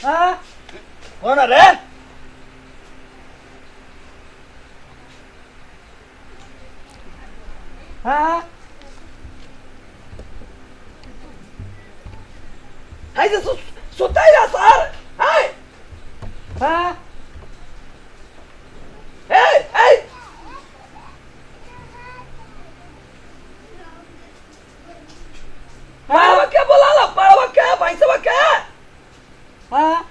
हाँ कौन है रे? हाँ हाय जे सुता ही रहा सर हाय हाँ हे हे हाँ क्या बोला ला पड़वा क्या भाई सब क्या हाँ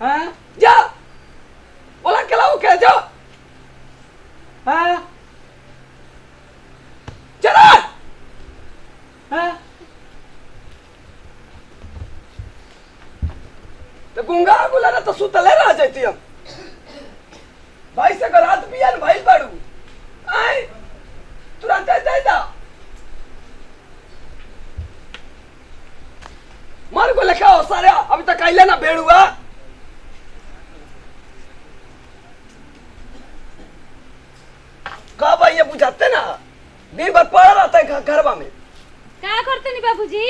हाँ जा बोला क्या लाओ क्या जा हाँ चला हाँ तो गुंगा गुलाना तो सुतले रह जाती हम भाई से कर रात पियान भाई बाड़ू आए तुरंत दे दा मार को लिखा हो सारे अभी तक आइले ना बेड़ुआ का भाई ये बुझाते ना दिन भर पड़ा रहता है घरवा में का करते नी बाबूजी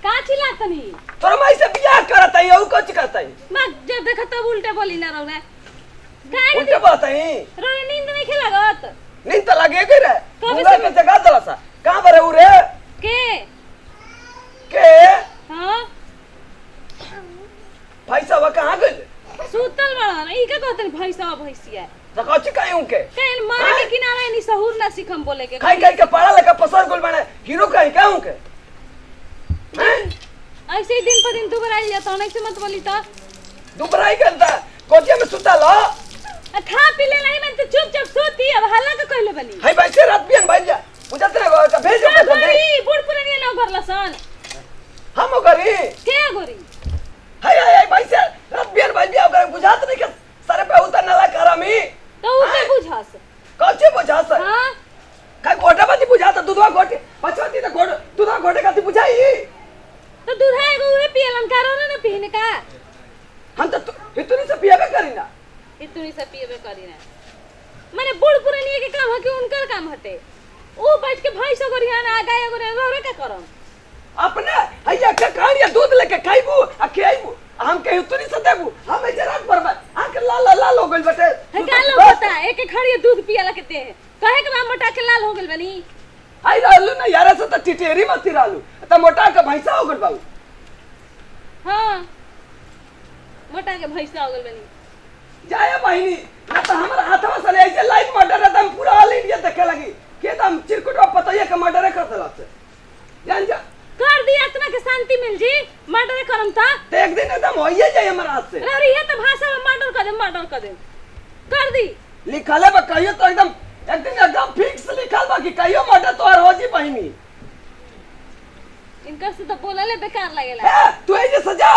का चिल्लाते नी तोरा माई से बियाह करता है यहू कुछ करता है मैं जब देखा तब उल्टे बोली ना रौना का उल्टे बात है रो नींद नहीं खिलागत नींद तो लगेगी रे तो गुंगा में जगह दला सा कहां पर है उ रे के हां भाई साहब कहां गए सुतल बड़ा ई का कहते भैंसा भैंसिया तो कौन कहूं के कहीं मारे के किनारे नहीं सहूर ना सिखम बोले के खाई खाई के पढ़ा लेके पसर गोल बने हीरो कहीं कहूं के ऐसे ही दिन पर दिन दुबर आई जाता नहीं से मत बोली तो दुबराई करता कोचिया में सुता लो खा पी ले नहीं मैं तो चुपचाप सोती अब हल्ला का कहले बनी हाय भाई से रात बियान भाई जा बुझाते ना का भेज के तो दे बुढ़ पुरानी ना करला सन हम करी के गोरी हाय हाय भाई से रात बियान भाई बियाह करे बुझाते नहीं के सारे पे उतर नला करामी तो उके बुझास कौचे बुझास हां का गोटा बाती बुझाता दूधवा गोटे पछवाती तो गोट दूधवा गोटे का ती बुझाई तो दूध है उहे पियलन कारो ना पीने का हम तो इतनी से पियाबे करी ना इतनी से पियबे करी ना माने बुढ़ पुरानी के काम है कि उनकर काम हटे ओ बैठ के भैंस गोरिया ना गाय गोरिया रहबे का करम अपने हैया के कहानिया दूध लेके खाइबू आ खाइबू हम के उतनी से देबू हम जरा बर्बाद आके लाल हो गइल बटे है का लोग होता है एक खड़िए दूध पियला केते हैं कहे के बा मोटा के लाल हो गइल बनी आई रहलू ना यारा से त टिटेरी मत रहलू त मोटा के भैंसा हो गइल बाऊ हां मोटा के भैंसा हो गइल बनी जाया बहिनी ना त हमर हाथवा से ले ऐसे लाइट मर्डर त हम पूरा ऑल इंडिया देखे लगी के त हम चिरकुटवा पतैया के मर्डर कर देला से जान जा कर दिया इतना के शांति मिल जी मर्डर करम था तो एक दिन एकदम होइए जाए हमरा हाथ से अरे ये तो भाषा में मर्डर कर दे कर दी लिखले बा कहियो तो एकदम फिक्स लिखल बा कि कहियो मर्डर तोहर हो जी बहिनी इनका से तो बोलले बेकार लगेला ए तू ए जे सजा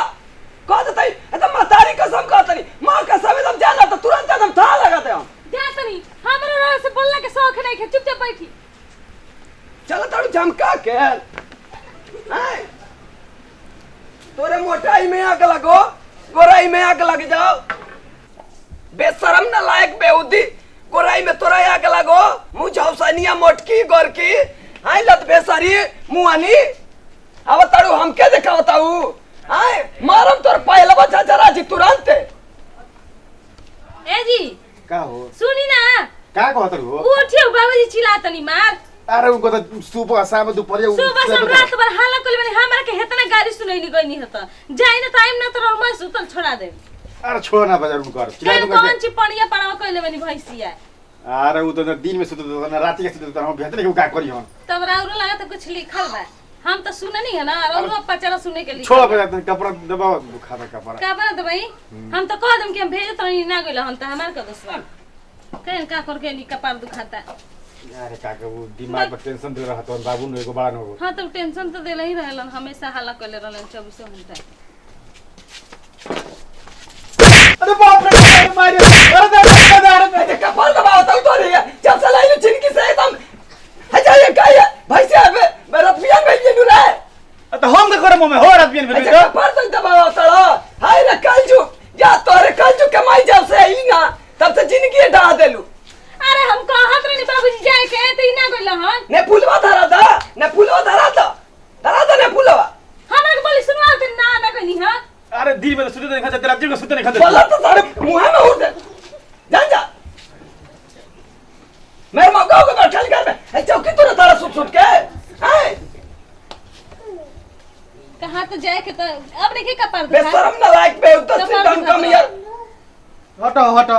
कह देतई एकदम मतारी कसम कहतनी मां कसम एकदम जाना तो तुरंत एकदम था लगाते हम जातनी हमरा रोज से बोलने के शौक नहीं है चुपचाप बैठी चल ताड़ू झमका के हाय तोरे मोटाई में आग लगो गोराई में आग लग जाओ बेशरम ना लायक बेउदी गोराई में तोरा आग लगो मुंह झौसनिया मोटकी गोरकी हाय लत बेसरी मुआनी अब ताड़ू हमके देखा बताऊ हाय मारम तोर पहलवा झजरा जी तुरंत ए जी का हो सुनी ना का कहत हो उठियो बाबूजी चिल्लातनी मार अरे उनको तो सुबह शाम दोपहर सुबह शाम रात भर हाला कइले बनी हमरा के हेतना गाड़ी सुनैली गई नहीं हता जाई ना टाइम ना तो रहमा सुतल छोड़ा दे अरे छोड़ ना बाजार उनको चिल्ला कौन कौन ची पड़िया पड़ावा कइले बनी भैंसिया अरे वो तो दिन में सुतो ना रात के सुतो हम भेतने के का करी हम तब राउरो लगा तो कुछ लिखल बा हम तो सुननी है ना राउरो पचरा सुने के लिए छोड़ पे कपड़ा दबाओ दुखाता कपड़ा का बना दे भाई हम तो कह दम कि हम भेज तो ना गइल हम तो हमार का दोस्त कहन का करके नी कपार दुखाता अरे काका वो दिमाग में टेंशन दे रहा तो बाबू ने एगो बड़ा न हो हां तो टेंशन तो देले ही रहलन हमेशा हाला कइले रहलन 24 घंटा अरे बाप रे मारे अरे कपाल दबाओ तो तोरी जब से लाइल छिनकी से एकदम हजा ये काय भाई से मेरा पियन भाई ये नु रे तो हम का करे मुंह में हो रात पियन अच्छा कपाल तो दबाओ तड़ा हाय रे कलजू या तोरे कलजू कमाई जब से आई ना तब से जिंदगी ढा देलू अरे हम कहत रही बाबूजी जाए के तो इना गइल हन ने फुलवा धरा रात्रि को सुते नहीं खाते साला तो सारे मुंह में उड़ दे जान जा मेरे मौका को बैठा घर में ए चौकी तो तारा सुट सुट के हैं कहां तो जाए के तो अब देखिए कपार बेशरम ना लायक बे उतर से डन कम यार हटो हटो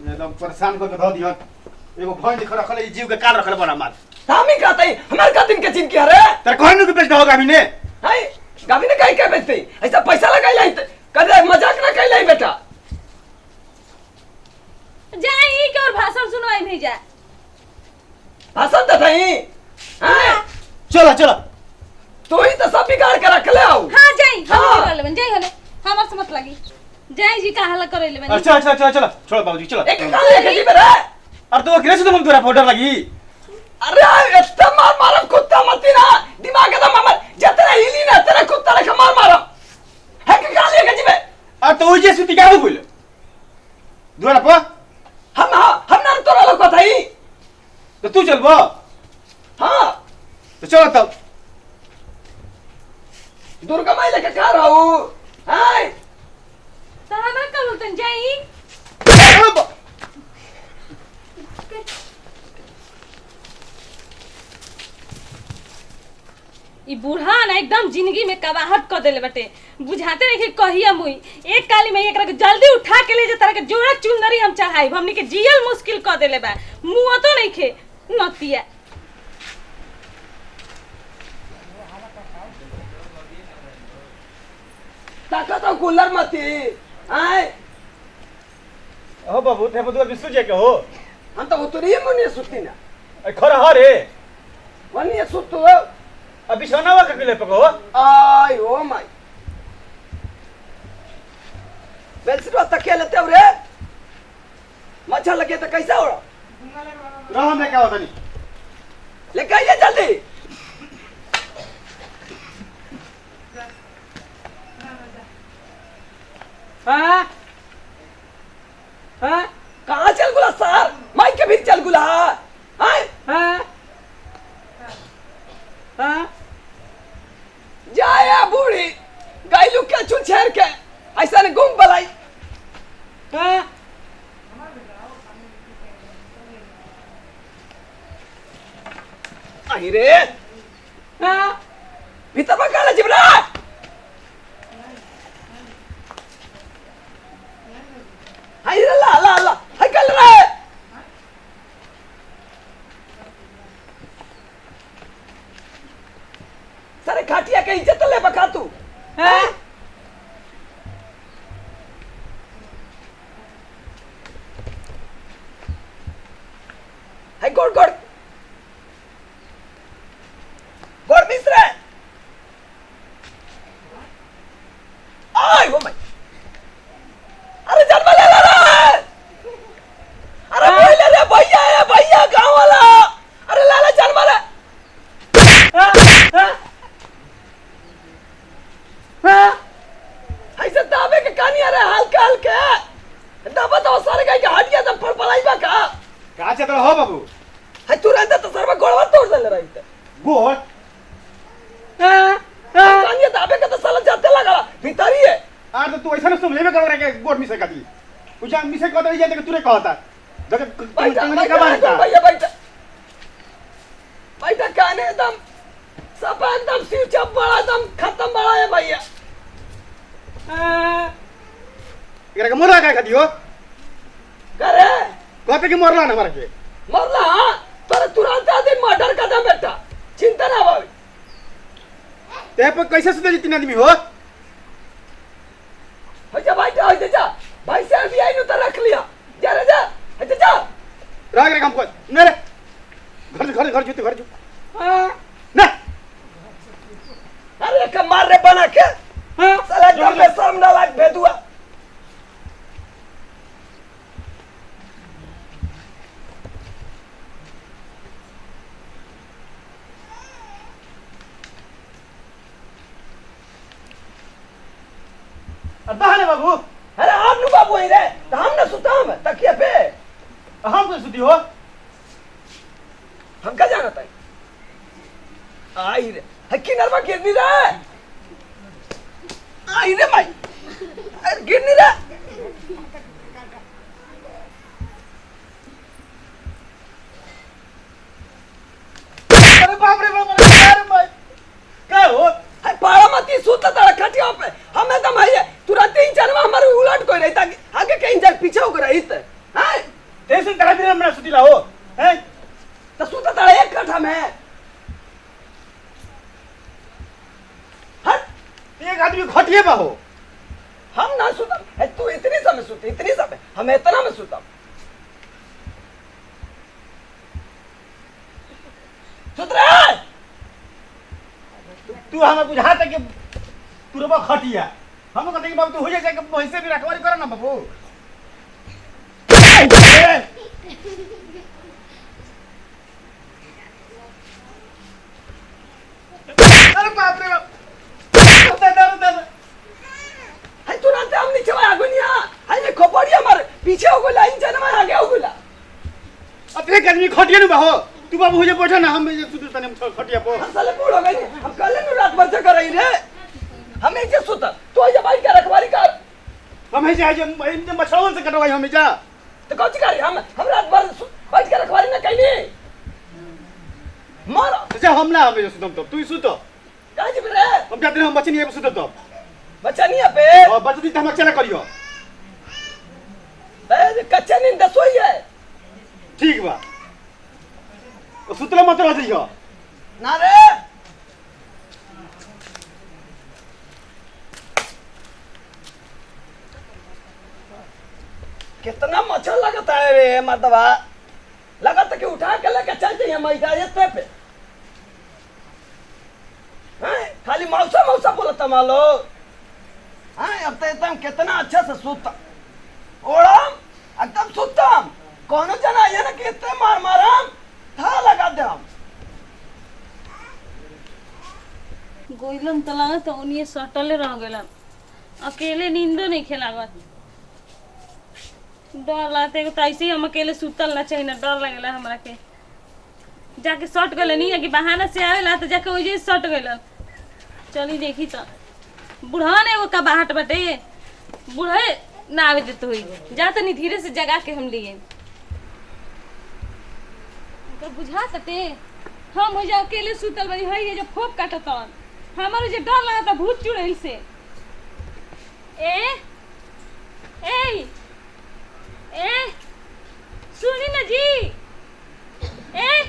एकदम परेशान करके धो दियो एगो भैंस दिख रखल ई जीव के काल रखल बना मार तामी कहते हमारे का दिन के चिंकी हरे तेरे कहने को बेचना होगा अभी ने हैं गावी ने काहे के बेचते ऐसा पैसा लगाई लाई कदे मजाक ना कई लाई बेटा जाई के और भाषण सुनवाई नहीं जा भाषण दे नहीं हैं चलो चलो तो ही तो सब बिगाड़ के रख ले आओ हां जाई हाँ। हम कर लेबन जाई हले हमर से मत लगी जाई जी का हल्ला करे लेबन अच्छा अच्छा अच्छा चलो छोड़ बाबूजी चलो एक काल लेके जी मेरे अरे तो गिरे से तुम तोरा फोटो लगी अरे इतना मार मारम कुत्ता मती ना दिमाग एकदम हमर जतरा हिली ना तेरा कुत्ता रे मार मारम है के काल लेके जी अरे तो जे सुती क्या हो बोल दुआरा पर हम ना तोरा लोग बताई तो तू चल बो हां तो चलो तब दुर्गा माई लेके का रहू हाय तो हमरा कल तन जाई ई बूढ़ा ना एकदम जिंदगी में कबाहट कर देले बटे बुझाते नहीं कि कहिया मुई एक काली में एकरा के जल्दी उठा के ले जे तरह के जोड़ा चुंदरी हम चढ़ाई हमनी के जियल मुश्किल कर देले बा मुंह तो नहीं खे नतिया ताकत तो कूलर मती हाय ओ बाबू थे बदुआ विश्व जे के हो हम तो उतरी मुनी सुती ना ए खर हरे वनी सुतु अभी सोनावा के ले पको आई ओ माय बेलसरो तकिया लेते हो रे मच्छर लगे तो कैसा हो रहा हमने क्या होता नहीं लेके आइए जल्दी हाँ हाँ कहाँ चल गुला सर माइक के भी चल गुला हाँ हाँ हाँ जाया बूढ़ी गायलू के चुन छेर के ऐसा ने गुम बलाई हाँ आई रे हाँ भीतर में काला जिबरा हाय रे ला ला ला हाय कल रे सारे खाटिया के इज्जत ले बका तू हैं हाय गोड़ गोड़ गोड़ मिश्रा आय वो मैं अरे जन्म ले ला रे अरे बोल ले भैया है भैया गांव वाला अरे लाला जन्म ले ऐसे दाबे के कहानी अरे हल्का हल्का दाबा तो सारे गाय के हटिया तो फड़फड़ाई बा का का चल हो बाबू है तू रहता तो सर में गोड़वा तोड़ दे रही थे गोड़ कहानी दाबे का तो साला जाते लगा भीतर ही है आ तो तू ऐसा न तुम लेबे कर रहा के गोड़ मिसे काटी कुछ हम मिसे कहता ये तक तूने कहता देख बैठा का मारता भैया बैठा बैठा कहने एकदम सब एकदम सिर चप बड़ा एकदम खत्म बड़ा है भैया एकरा के मोरला का खाती हो करे कहते कि मोरला ना मार के मरला हाँ तोरे तुरंत आदमी मर्डर कर दे बेटा चिंता ना भाई ते पर कैसे सुते तीन आदमी हो जा बैठा हो जा भाई से भी आई नु तो रख लिया जा रे जा जा राग रे काम कर ने रे घर जुते घर जु हाँ ना अरे का मार रे बना के हाँ साला घर में सामने लाग भेदुआ अब्बा है बाबू अरे आप नु बाबू ही रे तो हम ना सुताम तकिया पे हम तो सुती हो हम का जाना था आई रे हकी नरवा गिरनी रे आई रे भाई अरे गिरनी रे अरे बाप रे बाप अरे भाई क्या हो हाय पाड़ा मती सूता तारा खटिया पे हमें तो भाई तुरंत ही चलवा हमारे उलट कोई रहता कि आगे कहीं जा पीछे हो रही थे हाय तेरे तरह दिन हमरा सुतिला हो हैं तो सूता तारा एक कट्ठा में हट एक आदमी खटिए बा हो हम ना सूता है तू इतनी समय सूती इतनी समय हम इतना में सूता सुतरा तू हमें बुझा तक तू रबा खटिया हम कहते कि बाबू तू हो जाए कि भैंसे भी रखवारी कर ना बाबू अरे बाप रे बाप है तुरंत हम नीचे आ गुनिया है ये खोपड़ी हमारे पीछे हो गला इन जनमा आगे हो गला अब एक आदमी खटिया नु बाहो तू बाबू हो जाए बैठा ना हम ये सुतल तने हम खटिया पो हम साले बूढ़ हो गए हम कल नु रात भर जग रही रे हम ऐसे सुता तो ये भाई का रखवारी कर हम ऐसे आज इन मछलवन से कटवाई हम जा तो कौन सी करी हम रात भर बैठ के रखवारी ना कहीं मारो अच्छा हम ना आवे सुतम तब तू ही सुत काहे जी रे हम जाते हम बचनी है सुत तब बच्चा नहीं है पे और बचती त हम चला करियो ए कच्चा नींद सोई है ठीक बा ओ सुतला मत रह जइयो ना रे कितना मच्छर लगता है रे मर्दवा लगता कि उठा के लेके चल जाइए मैदान पे हैं खाली मौसा मौसा बोलता मालो हैं अब तो एकदम कितना अच्छा से सूता ओड़म एकदम सूतम कोनो जना ये ना कि इतने मार मारम था लगा दे हम गोइलन त लागत उनिए सटले रह गेलन अकेले नींदो नहीं खेलागत डर लागत एगो त ऐसे ही हम अकेले सुतल ना चाहिए ना डर लगेला हमरा के जाके सट गले नहीं है कि बहाना से आवेला तो जाके वही सट गलन चली देखी तो बुढ़ान एगो का बाहट बटे बुढ़े ना आवे देते हुई जा तनी धीरे से जगा के हम लिए बुझा सटे हम हो जा अकेले सुतल बनी है ये जो फोक काटत हमारे जो डर लगा भूत चुड़ैल से ए ए ए सुनी ना जी ए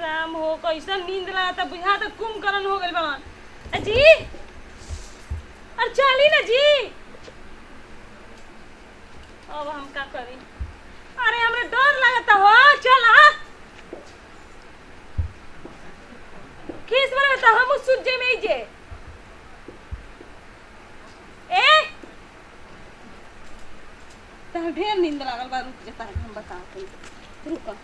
राम हो कैसा नींद लगा था बुझा तो कुंभकर्ण हो गइल बान जी और चली ना जी अब हम का करी अरे हमरे डर लगता हो चल आ किस बार बता हम सुत जे में जे ए तब ढेर नींद लागल बा रुक जा तारा हम बताते रुक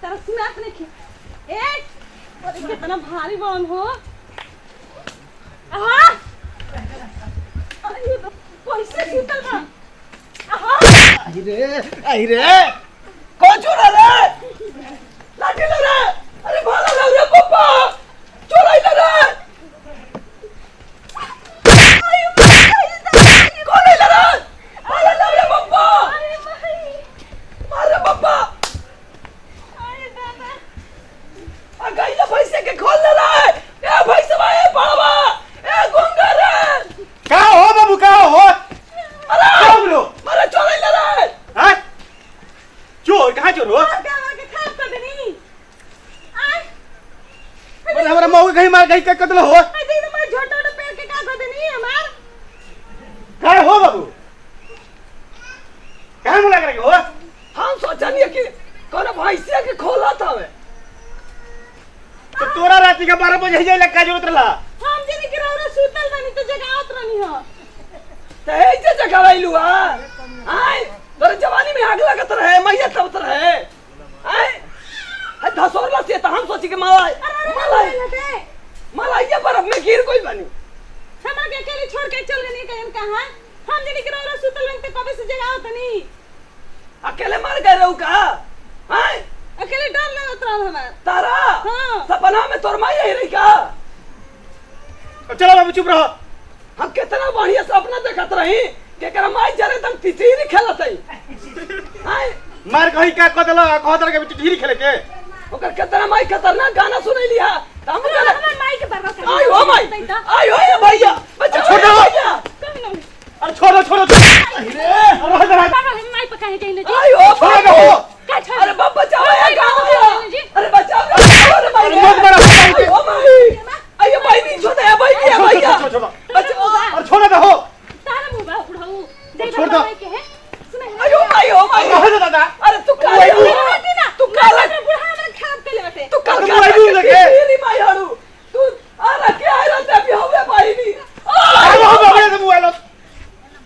तारा सुनात नहीं के ए अरे कितना भारी बन हो आहा अरे तो कैसे सुतल बा आहा आई रे कौन चोरा रे लाठी ले रे अरे भाला ले रे पप्पा चोरा ले रे कौन ले रे भाला ले रे पप्पा अरे भाई मार रे पप्पा अरे दादा आ गई ले पैसे के खोल ले रे ए पैसे भाई पड़वा ए गुंगा रे का हो बाबू का हो अरे क्या बोलो मारे चोरा ले रे हैं चोर कहां चोर हो के खराब कर देनी आय बोले हमरा मौके कहीं मार कहीं कतल हो आई दे मैं छोटा छोटा पैर के का कर देनी हमार का हो बाबू कहां मुला करे हो हम सोचनी कि कोनो भैंसिया के खोला था वे तो तोरा राती के 12 बजे जाइला का जरूरत रहा हम जने के रौरा सुतल बनी तो जगावत रहनी हो ते ऐसे जगावैलू आय तोरे जवानी में आग लगत रहे मैया तबत रहे आय है धसोरला से त हम सोची के मलाई मलाई ये बर्फ में गिर कोई बनी हमरा के अकेले छोड़ के चल गनी कहीं कहां हम जने के रौरा सुतल बनी तो कबे से जगावत नहीं अकेले मर गए रहू का आय अकेले डर लगत रहल हमार तारा हां सपना में तोर माई यही रही का चलो बाबू चुप रहो। हम कितना बढ़िया सपना देखत रही के करा माई जरे तम तितरी खेलत है हाय मार कहीं क्या कह देला कह देला के टिटहिरी खेले के ओकर कितना माई खतरनाक गाना सुनै लिया हम चले हमर माई के बर्बाद कर आई हो माई आई हो ये भैया बचाओ छोड़ो। भैया अरे छोड़ो छोड़ो अरे पागल है माई पकाए के ने जी आई हो छोड़ो छोड़ो हो। का छोड़ अरे बाप बचाओ ये गाना अरे बचाओ अरे माई अरे मत मारो। आई हो माई आई भाई नहीं छोड़े है भाई ये भैया छोड़ो। बचाओ अरे छोड़ो ना हो। तारा मुंह बा उड़ाऊ दे छोड़ दो। माई के है सुने आई हो माई रह जा दादा। अरे तू काला तू काला बुढ़ा हमरा खराब केले बटे तू कल अरे मोबाइल दूर लगे। तेरी माई हाड़ू तू आ रखे आ रहा भी होवे भाई नहीं अरे हो बाबू ये मोबाइल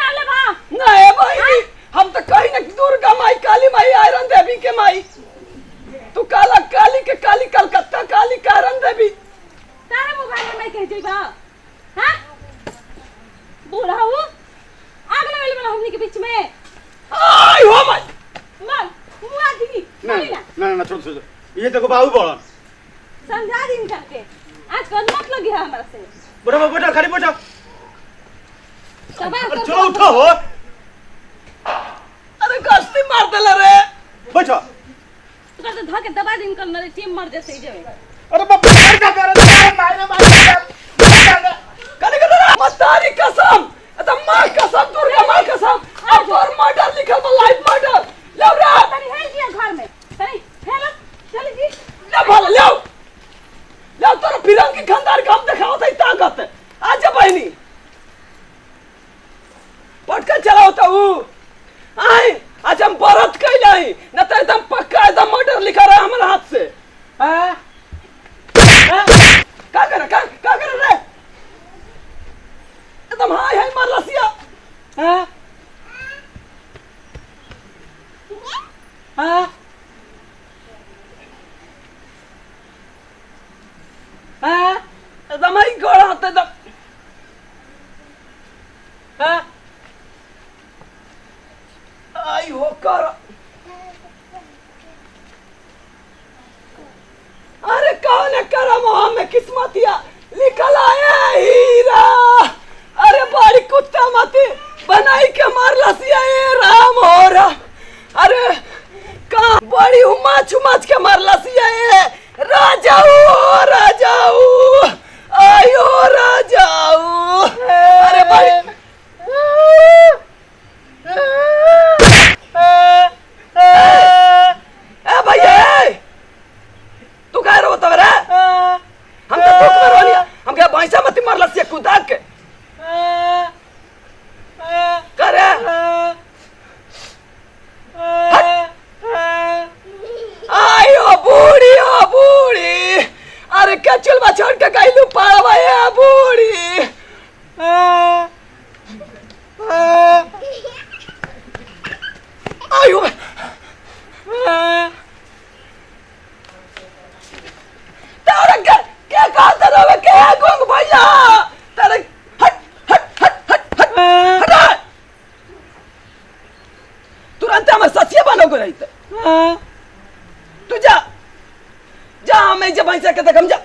ताले बा नहीं भाई नहीं हम तो कहीं ना दुर्गा माई काली माई आयरन देवी के माई तू काला काली के काली कलकत्ता काली कारण देवी तारा मोबाइल में कह जइबा हां बुढ़ाऊ आग लगल बना हमनी के बीच में आई हो माई मार मुआ दी ना ना छोड़ छोड़ ये देखो बाबू बोलन समझा दिन करके आज कल मत लगी है हमरा से बैठो बाबू बैठो खाली बैठो। सबा अरे चलो उठो हो। अरे गस्ती मार देला रे बैठो। तू कर धो के दबा दिन कर मेरे टीम मर जैसे जे अरे बाबू मार का कर मारे कने कने मतारी कसम अत मां कसम दुर्गा मां कसम अब और मर्डर लिखल बा लाइफ मर्डर ले रे तनी हेल दिया घर में तनी हेल चल जी ले भला ले तोरा फिरंग के खानदार काम दिखाओ तई ताकत आ जा बहनी पटका चलाओ तो आई आज हम बरत कई नहीं न तो एकदम पक्का एकदम मर्डर लिखा रहा हमारे हाथ से का कर रे एकदम हाय हाय मार लसिया एकदम आई गोड़ा होता एकदम आई हो कर अरे कौन है करम में किस्मतिया निकल आया हीरा अरे बड़ी कुत्ता मती बनाई के मार लसिया ये राम हो रहा अरे कहाँ बड़ी उमाच उमाच के मार लसिया ये राजाऊ आयो राजाऊ अरे बड़ी ए भैया तू कह रहा बता रे हम तो दुख में रोनिया हम क्या भैंसा मत मारला से कुदा के करे आयो बूढ़ी अरे क्या चुलवा छोड़ के गइलू पावा ये बूढ़ी आयो तारा क्या कहते रहो क्या गोंग भैया तारे हट तुरंत हमें सचिया बनो को रहते तू जा हमें जब भैंसा के तक हम जा